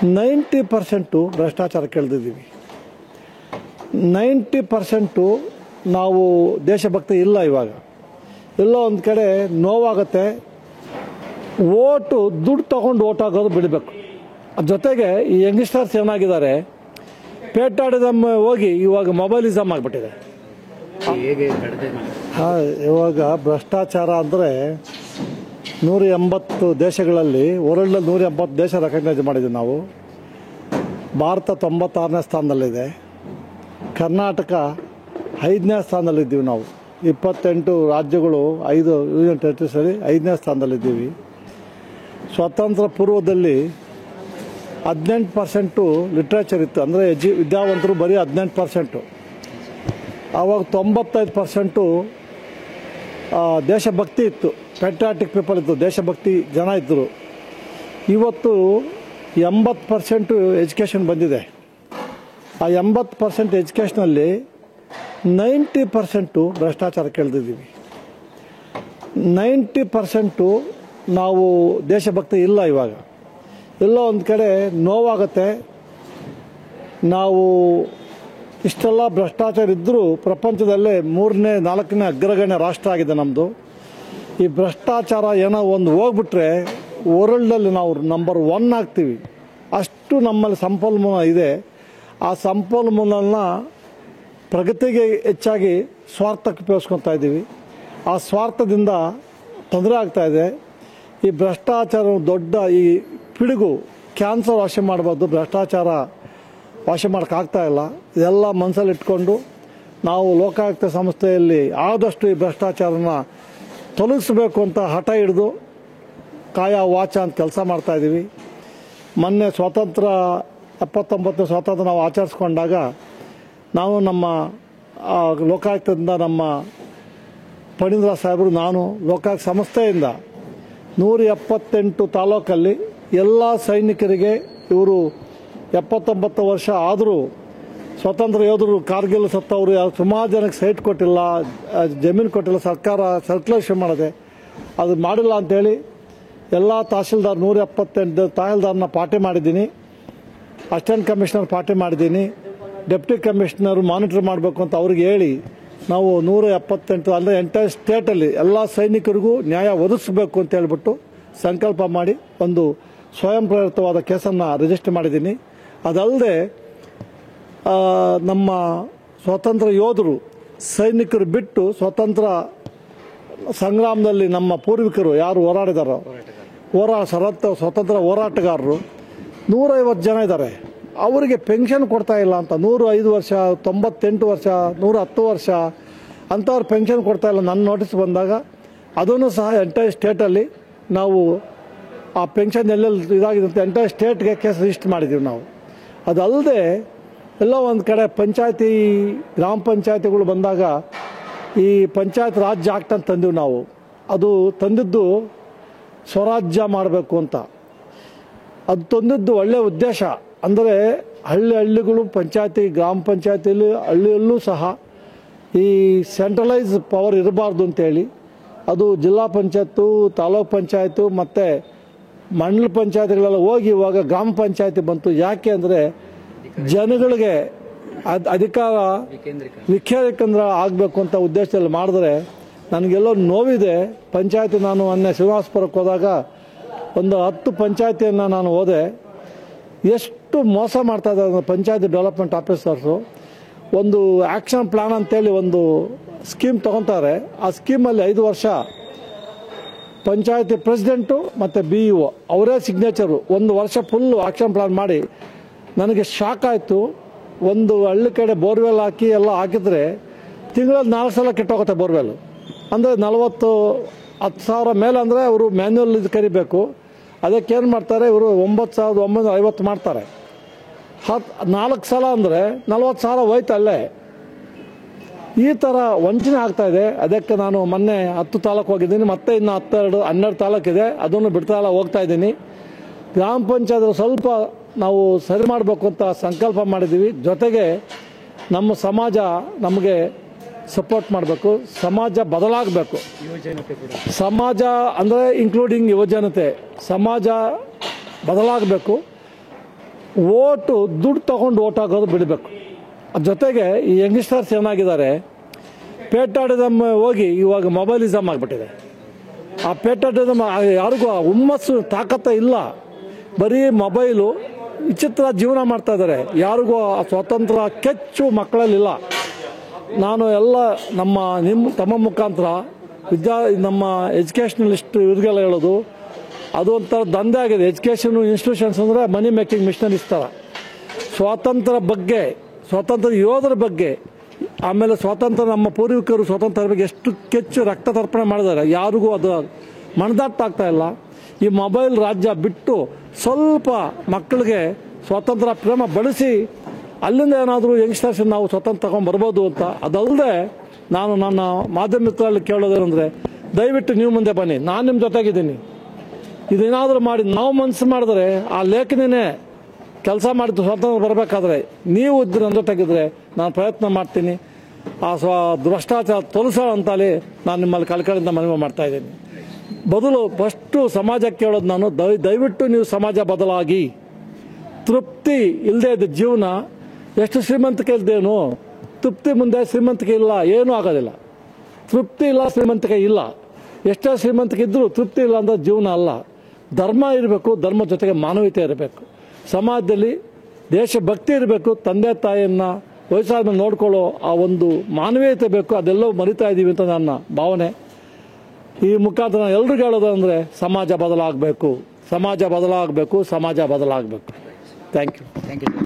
90% ಭ್ರಷ್ಟಾಚಾರ ಕೇಳ್ದಿದ್ದೀವಿ. 90% ನಾವು ದೇಶಭಕ್ತಿ ಇಲ್ಲ. ಇವಾಗ ಎಲ್ಲೋ ಒಂದು ಕಡೆ ನೋವಾಗುತ್ತೆ. ಓಟು ದುಡ್ಡು ತಗೊಂಡು ಓಟ್ ಹಾಕೋದು ಬಿಡಬೇಕು. ಜೊತೆಗೆ ಈ ಯಂಗ್ಸ್ಟರ್ಸ್ ಏನಾಗಿದ್ದಾರೆ, ಪೇಟಾಡಿಸಮ್ ಹೋಗಿ ಇವಾಗ ಮೊಬೈಲಿಸಮ್ ಆಗಿಬಿಟ್ಟಿದೆ. ಇವಾಗ ಭ್ರಷ್ಟಾಚಾರ ಅಂದರೆ 180 ದೇಶಗಳಲ್ಲಿ, ವರ್ಲ್ಡಲ್ಲಿ 180 ದೇಶ ರೆಕಗ್ನೈಸ್ ಮಾಡಿದ್ದೀವಿ ನಾವು. ಭಾರತ 96ನೇ ಸ್ಥಾನದಲ್ಲಿದೆ. ಕರ್ನಾಟಕ 5ನೇ ಸ್ಥಾನದಲ್ಲಿದ್ದೀವಿ. ನಾವು 28 ರಾಜ್ಯಗಳು, 5 ಯೂನಿಯನ್ ಟೆರಿಟರೀಸಲ್ಲಿ 5ನೇ ಸ್ಥಾನದಲ್ಲಿದ್ದೀವಿ. ಸ್ವಾತಂತ್ರ್ಯ ಪೂರ್ವದಲ್ಲಿ 18% ಲಿಟ್ರೇಚರ್ ಇತ್ತು, ಅಂದರೆ ವಿದ್ಯಾವಂತರು ಬರೀ 18%. ಆವಾಗ 95% ದೇಶಭಕ್ತಿ ಇತ್ತು, ಪೆಟ್ರಾಟಿಕ್ ಪೀಪಲ್ ಇತ್ತು, ದೇಶಭಕ್ತಿ ಜನ ಇದ್ದರು. ಇವತ್ತು 80% ಎಜುಕೇಷನ್ ಬಂದಿದೆ. ಆ 80% ಎಜುಕೇಷನಲ್ಲಿ 90% ಭ್ರಷ್ಟಾಚಾರ ಕೇಳ್ದಿದ್ದೀವಿ. 90% ನಾವು ದೇಶಭಕ್ತಿ ಇಲ್ಲ. ಇವಾಗ ಎಲ್ಲೋ ಒಂದು ಕಡೆ ನೋವಾಗುತ್ತೆ. ನಾವು ಇಷ್ಟೆಲ್ಲ ಭ್ರಷ್ಟಾಚಾರ ಇದ್ದರೂ ಪ್ರಪಂಚದಲ್ಲೇ 3ನೇ 4ನೇ ಅಗ್ರಗಣ್ಯ ರಾಷ್ಟ್ರ ಆಗಿದೆ ನಮ್ಮದು. ಈ ಭ್ರಷ್ಟಾಚಾರ ಏನೋ ಒಂದು ಹೋಗ್ಬಿಟ್ರೆ ವರ್ಲ್ಡಲ್ಲಿ ನಾವು ನಂಬರ್ 1 ಆಗ್ತೀವಿ. ಅಷ್ಟು ನಮ್ಮಲ್ಲಿ ಸಂಪನ್ಮೂಲ ಇದೆ. ಆ ಸಂಪನ್ಮೂಲನ ಪ್ರಗತಿಗೆ ಹೆಚ್ಚಾಗಿ ಸ್ವಾರ್ಥಕ್ಕೆ ಉಪಯೋಗಿಸ್ಕೊತಾ ಇದ್ದೀವಿ. ಆ ಸ್ವಾರ್ಥದಿಂದ ತೊಂದರೆ ಆಗ್ತಾಯಿದೆ. ಈ ಭ್ರಷ್ಟಾಚಾರ ದೊಡ್ಡ ಈ ಪಿಡುಗು, ಕ್ಯಾನ್ಸರ್ ವಾಸಿ ಮಾಡ್ಬೋದು, ಭ್ರಷ್ಟಾಚಾರ ವಾಸಿ ಮಾಡೋಕ್ಕಾಗ್ತಾ ಇಲ್ಲ. ಇದೆಲ್ಲ ಮನಸ್ಸಲ್ಲಿ ಇಟ್ಕೊಂಡು ನಾವು ಲೋಕಾಯುಕ್ತ ಸಂಸ್ಥೆಯಲ್ಲಿ ಆದಷ್ಟು ಈ ಭ್ರಷ್ಟಾಚಾರನ ತೊಲಗಿಸ್ಬೇಕು ಅಂತ ಹಠ ಹಿಡಿದು ಕಾಯ ವಾಚ ಅಂತ ಕೆಲಸ ಮಾಡ್ತಾಯಿದ್ದೀವಿ. ಮೊನ್ನೆ ಸ್ವಾತಂತ್ರ್ಯ 79ನೇ ಸ್ವಾತಂತ್ರ್ಯ ನಾವು ಆಚರಿಸ್ಕೊಂಡಾಗ ನಾವು ನಮ್ಮ ಲೋಕಾಯುಕ್ತದಿಂದ ನಮ್ಮ ಫಣೀಂದ್ರ ಸಾಹೇಬರು, ನಾನು ಲೋಕಾಯುಕ್ತ ಸಂಸ್ಥೆಯಿಂದ 178 ತಾಲೂಕಲ್ಲಿ ಎಲ್ಲ ಸೈನಿಕರಿಗೆ, ಇವರು 79 ವರ್ಷ ಆದರೂ ಸ್ವಾತಂತ್ರ್ಯ ಯೋಧರು, ಕಾರ್ಗಿಲ್ ಸತ್ತವರು, ಸುಮಾರು ಜನಕ್ಕೆ ಸೈಟ್ ಕೊಟ್ಟಿಲ್ಲ, ಜಮೀನು ಕೊಟ್ಟಿಲ್ಲ, ಸರ್ಕಾರ ಸರ್ಕ್ಯುಲೇಷನ್ ಮಾಡಿದೆ. ಅದು ಮಾಡಿಲ್ಲ ಅಂಥೇಳಿ ಎಲ್ಲ ತಹಸೀಲ್ದಾರ್ 178 ತಹಸೀಲ್ದಾರ್ನ ಪಾರ್ಟಿ ಮಾಡಿದ್ದೀನಿ. ಅಸಿಸ್ಟೆಂಟ್ ಕಮಿಷನರ್ ಪಾರ್ಟಿ ಮಾಡಿದ್ದೀನಿ. ಡೆಪ್ಟಿ ಕಮಿಷನರ್ ಮಾನಿಟರ್ ಮಾಡಬೇಕು ಅಂತ ಅವ್ರಿಗೆ ಹೇಳಿ ನಾವು 178 ಅಂದರೆ ಎಂಟೈರ್ ಸ್ಟೇಟಲ್ಲಿ ಎಲ್ಲ ಸೈನಿಕರಿಗೂ ನ್ಯಾಯ ಒದಗಿಸಬೇಕು ಅಂತ ಹೇಳ್ಬಿಟ್ಟು ಸಂಕಲ್ಪ ಮಾಡಿ ಒಂದು ಸ್ವಯಂ ಪ್ರೇರಿತವಾದ ಕೇಸನ್ನು ರಿಜಿಸ್ಟರ್ ಮಾಡಿದ್ದೀನಿ. ಅದಲ್ಲದೆ ನಮ್ಮ ಸ್ವಾತಂತ್ರ್ಯ ಯೋಧರು, ಸೈನಿಕರು ಬಿಟ್ಟು ಸ್ವಾತಂತ್ರ್ಯ ಸಂಗ್ರಾಮದಲ್ಲಿ ನಮ್ಮ ಪೂರ್ವಿಕರು ಯಾರು ಹೋರಾಡಿದಾರೋ, ಸ್ವಾತಂತ್ರ್ಯ ಹೋರಾಟಗಾರರು 150 ಜನ ಇದ್ದಾರೆ. ಅವರಿಗೆ ಪೆನ್ಷನ್ ಕೊಡ್ತಾ ಇಲ್ಲ ಅಂತ 105 ವರ್ಷ, 98 ವರ್ಷ, 110 ವರ್ಷ ಅಂಥವ್ರು ಪೆನ್ಷನ್ ಕೊಡ್ತಾ ಇಲ್ಲ. ನನ್ನ ನೋಟಿಸ್ ಬಂದಾಗ ಅದನ್ನು ಸಹ ಎಂಟೈರ್ ಸ್ಟೇಟಲ್ಲಿ ನಾವು ಆ ಪೆನ್ಷನ್ ಎಲ್ಲೆಲ್ಲಿ ಇದಾಗಿದೆ ಅಂತ ಎಂಟೈರ್ ಸ್ಟೇಟ್ಗೆ ಕೇಸ್ ರಿಜಿಸ್ಟರ್ ಮಾಡಿದ್ದೀವಿ ನಾವು. ಅದಲ್ಲದೆ ಎಲ್ಲೋ ಒಂದು ಕಡೆ ಪಂಚಾಯತಿ, ಗ್ರಾಮ ಪಂಚಾಯತಿಗಳು ಬಂದಾಗ ಈ ಪಂಚಾಯತ್ ರಾಜ್ ಆಕ್ಟ್ ಅಂತ ತಂದೀವಿ ನಾವು. ಅದು ತಂದಿದ್ದು ಸ್ವರಾಜ್ಯ ಮಾಡಬೇಕು ಅಂತ. ಅದು ತಂದಿದ್ದು ಒಳ್ಳೆಯ ಉದ್ದೇಶ. ಅಂದರೆ ಹಳ್ಳಿಗಳು ಪಂಚಾಯತಿ, ಗ್ರಾಮ ಪಂಚಾಯತಿಯಲ್ಲಿ ಹಳ್ಳಿಯಲ್ಲೂ ಸಹ ಈ ಸೆಂಟ್ರಲೈಸ್ ಪವರ್ ಇರಬಾರ್ದು ಅಂತೇಳಿ ಅದು ಜಿಲ್ಲಾ ಪಂಚಾಯತು, ತಾಲೂಕು ಪಂಚಾಯತು ಮತ್ತು ಮಂಡಲ ಪಂಚಾಯತಿಗಳೆಲ್ಲ ಹೋಗಿ ಇವಾಗ ಗ್ರಾಮ ಪಂಚಾಯತಿ ಬಂತು. ಯಾಕೆ ಅಂದರೆ ಜನಗಳಿಗೆ ಅಧಿಕಾರ ವಿಕೇಂದ್ರೀಕರಣ ಆಗಬೇಕು ಅಂತ ಉದ್ದೇಶದಲ್ಲಿ ಮಾಡಿದ್ರೆ ನನಗೆಲ್ಲೋ ನೋವಿದೆ. ಪಂಚಾಯತಿ ನಾನು ಮೊನ್ನೆ ಶ್ರೀನಿವಾಸಪುರಕ್ಕೆ ಹೋದಾಗ ಒಂದು 10 ಪಂಚಾಯತಿಯನ್ನು ನಾನು ಹೋದೆ. ಎಷ್ಟು ಮೋಸ ಮಾಡ್ತಾ ಇದ್ದಾರೆ ಪಂಚಾಯತಿ ಡೆವಲಪ್ಮೆಂಟ್ ಆಫೀಸರ್ಸು. ಒಂದು ಆ್ಯಕ್ಷನ್ ಪ್ಲಾನ್ ಅಂತೇಳಿ ಒಂದು ಸ್ಕೀಮ್ ತೊಗೊತಾರೆ. ಆ ಸ್ಕೀಮಲ್ಲಿ 5 ವರ್ಷ ಪಂಚಾಯತಿ ಪ್ರೆಸಿಡೆಂಟು ಮತ್ತು BEO ಅವರೇ ಸಿಗ್ನೇಚರು 1 ವರ್ಷ ಫುಲ್ಲು ಆ್ಯಕ್ಷನ್ ಪ್ಲಾನ್ ಮಾಡಿ. ನನಗೆ ಶಾಕ್ ಆಯಿತು. ಒಂದು ಹಳ್ಳಿ ಕಡೆ ಬೋರ್ವೆಲ್ ಹಾಕಿ ಎಲ್ಲ ಹಾಕಿದರೆ ತಿಂಗಳಲ್ಲಿ 4 ಸಲ ಕೆಟ್ಟೋಗುತ್ತೆ ಬೋರ್ವೆಲ್. ಅಂದರೆ 10,000 ಮೇಲೆ ಅಂದರೆ ಅವರು ಮ್ಯಾನ್ಯುವಲ್ ಇದು ಕರಿಬೇಕು. ಅದಕ್ಕೇನು ಮಾಡ್ತಾರೆ ಇವರು 9,950 ಮಾಡ್ತಾರೆ. 4 ಸಲ ಅಂದರೆ 40,000 ಹೋಯ್ತು ಅಲ್ಲೇ. ಈ ಥರ ವಂಚನೆ ಆಗ್ತಾಯಿದೆ. ಅದಕ್ಕೆ ನಾನು ಮೊನ್ನೆ 10 ತಾಲೂಕು ಹೋಗಿದ್ದೀನಿ, ಮತ್ತೆ ಇನ್ನು 12 ತಾಲೂಕಿದೆ, ಅದನ್ನು ಬಿಡ್ತಾ ಇಲ್ಲ, ಹೋಗ್ತಾ ಇದ್ದೀನಿ. ಗ್ರಾಮ ಪಂಚಾಯತ್ ಸ್ವಲ್ಪ ನಾವು ಸರಿ ಮಾಡಬೇಕು ಅಂತ ಸಂಕಲ್ಪ ಮಾಡಿದ್ದೀವಿ. ಜೊತೆಗೆ ನಮ್ಮ ಸಮಾಜ ನಮಗೆ ಸಪೋರ್ಟ್ ಮಾಡಬೇಕು. ಸಮಾಜ ಬದಲಾಗಬೇಕು. ಸಮಾಜ ಅಂದರೆ ಇನ್ಕ್ಲೂಡಿಂಗ್ ಯುವಜನತೆ, ಸಮಾಜ ಬದಲಾಗಬೇಕು. ಓಟು ದುಡ್ಡು ತಗೊಂಡು ಓಟ್ ಹಾಕೋದು ಬಿಡಬೇಕು. ಜೊತೆಗೆ ಈ ಯಂಗ್ಸ್ಟರ್ಸ್ ಏನಾಗಿದ್ದಾರೆ, ಪೇಟಾಡಿಸಮ್ ಹೋಗಿ ಇವಾಗ ಮೊಬೈಲಿಸಮ್ ಆಗಿಬಿಟ್ಟಿದೆ. ಆ ಪೇಟಾಡಿಸಮ್ ಯಾರಿಗೂ ಹುಮ್ಮಸ್ಸು ತಾಕತ್ತ ಇಲ್ಲ, ಬರೀ ಮೊಬೈಲು ವಿಚಿತ್ರ ಜೀವನ ಮಾಡ್ತಾ ಇದ್ದಾರೆ. ಯಾರಿಗೂ ಆ ಸ್ವತಂತ್ರ ಕೆಚ್ಚು ಮಕ್ಕಳಲ್ಲಿಲ್ಲ. ನಾನು ಎಲ್ಲ ತಮ್ಮ ಮುಖಾಂತರ ನಮ್ಮ ಎಜುಕೇಷನಲಿಸ್ಟ್ ಇವ್ರಿಗೆಲ್ಲ ಹೇಳೋದು, ಅದು ಒಂಥರ ದಂಧೆ ಆಗಿದೆ. ಎಜುಕೇಷನ್ ಇನ್ಸ್ಟಿಟ್ಯೂಷನ್ಸ್ ಅಂದರೆ ಮನಿ ಮೇಕಿಂಗ್ ಮಿಷನರೀಸ್ ಥರ. ಸ್ವಾತಂತ್ರ್ಯ ಬಗ್ಗೆ, ಸ್ವಾತಂತ್ರ್ಯ ಯೋಧರ ಬಗ್ಗೆ, ಆಮೇಲೆ ಸ್ವಾತಂತ್ರ್ಯ ನಮ್ಮ ಪೂರ್ವಿಕರು ಸ್ವಾತಂತ್ರ್ಯ ಬಗ್ಗೆ ಎಷ್ಟು ಕೆಚ್ಚು ರಕ್ತ ತರ್ಪಣೆ ಮಾಡಿದ್ದಾರೆ, ಯಾರಿಗೂ ಅದು ಮನದಟ್ಟಾಗ್ತಾ ಇಲ್ಲ. ಈ ಮೊಬೈಲ್ ರಾಜ್ಯ ಬಿಟ್ಟು ಸ್ವಲ್ಪ ಮಕ್ಕಳಿಗೆ ಸ್ವಾತಂತ್ರ್ಯ ಪ್ರೇಮ ಬೆಳೆಸಿ ಅಲ್ಲಿಂದ ಏನಾದರೂ ಯಂಗ್ಸ್ಟರ್ಸ್ ನಾವು ಸ್ವತಂತ್ರ ತಗೊಂಡ್ಬರ್ಬೋದು ಅಂತ. ಅದಲ್ಲದೆ ನಾನು ನನ್ನ ಮಾಧ್ಯಮ ಮಿತ್ರರಲ್ಲಿ ಕೇಳೋದೇನೆಂದರೆ, ದಯವಿಟ್ಟು ನೀವು ಮುಂದೆ ಬನ್ನಿ, ನಾನು ನಿಮ್ಮ ಜೊತೆಗಿದ್ದೀನಿ. ಇದೇನಾದರೂ ಮಾಡಿ ನಾವು ಮನಸ್ಸು ಮಾಡಿದ್ರೆ ಆ ಲೇಖನಿನೇ ಕೆಲಸ ಮಾಡಿದ್ದು ಸ್ವಾತಂತ್ರ್ಯ ಬರಬೇಕಾದ್ರೆ ನೀವು ಇದ್ರೆ ನನ್ನ ಜೊತೆಗಿದ್ರೆ ನಾನು ಪ್ರಯತ್ನ ಮಾಡ್ತೀನಿ. ಆ ಭ್ರಷ್ಟಾಚಾರ ತೊಲಸೋ ಅಂತಲೇ ನಾನು ನಿಮ್ಮಲ್ಲಿ ಕಳ್ಕಳಿಂದ ಮನವಿ ಮಾಡ್ತಾ ಇದ್ದೀನಿ. ಬದಲು ಫಸ್ಟು ಸಮಾಜಕ್ಕೆ ಹೇಳೋದು ನಾನು, ದಯವಿಟ್ಟು ನೀವು ಸಮಾಜ ಬದಲಾಗಿ. ತೃಪ್ತಿ ಇಲ್ಲದೆ ಇದ್ದ ಜೀವನ, ಎಷ್ಟು ಶ್ರೀಮಂತಿಕೆ ಇಲ್ದೇನು, ತೃಪ್ತಿ ಮುಂದೆ ಶ್ರೀಮಂತಿಕೆ ಇಲ್ಲ, ಏನೂ ಆಗೋದಿಲ್ಲ. ತೃಪ್ತಿ ಇಲ್ಲ, ಶ್ರೀಮಂತಿಕೆ ಇಲ್ಲ. ಎಷ್ಟೇ ಶ್ರೀಮಂತಿಕೆ ಇದ್ದರೂ ತೃಪ್ತಿ ಇಲ್ಲ ಅಂದ್ರೆ ಜೀವನ ಅಲ್ಲ. ಧರ್ಮ ಇರಬೇಕು, ಧರ್ಮ ಜೊತೆಗೆ ಮಾನವೀಯತೆ ಇರಬೇಕು, ಸಮಾಜದಲ್ಲಿ ದೇಶಭಕ್ತಿ ಇರಬೇಕು, ತಂದೆ ತಾಯಿಯನ್ನು ವಯಸ್ಸಾದ ನೋಡ್ಕೊಳ್ಳೋ ಆ ಒಂದು ಮಾನವೀಯತೆ ಬೇಕು. ಅದೆಲ್ಲವೂ ಮರಿತಾ ಇದ್ದೀವಿ ಅಂತ ನನ್ನ ಭಾವನೆ. ಈ ಮುಖಾಂತರ ಎಲ್ರಿಗೂ ಹೇಳೋದು ಅಂದರೆ ಸಮಾಜ ಬದಲಾಗಬೇಕು, ಸಮಾಜ ಬದಲಾಗಬೇಕು, ಸಮಾಜ ಬದಲಾಗಬೇಕು. Thank you.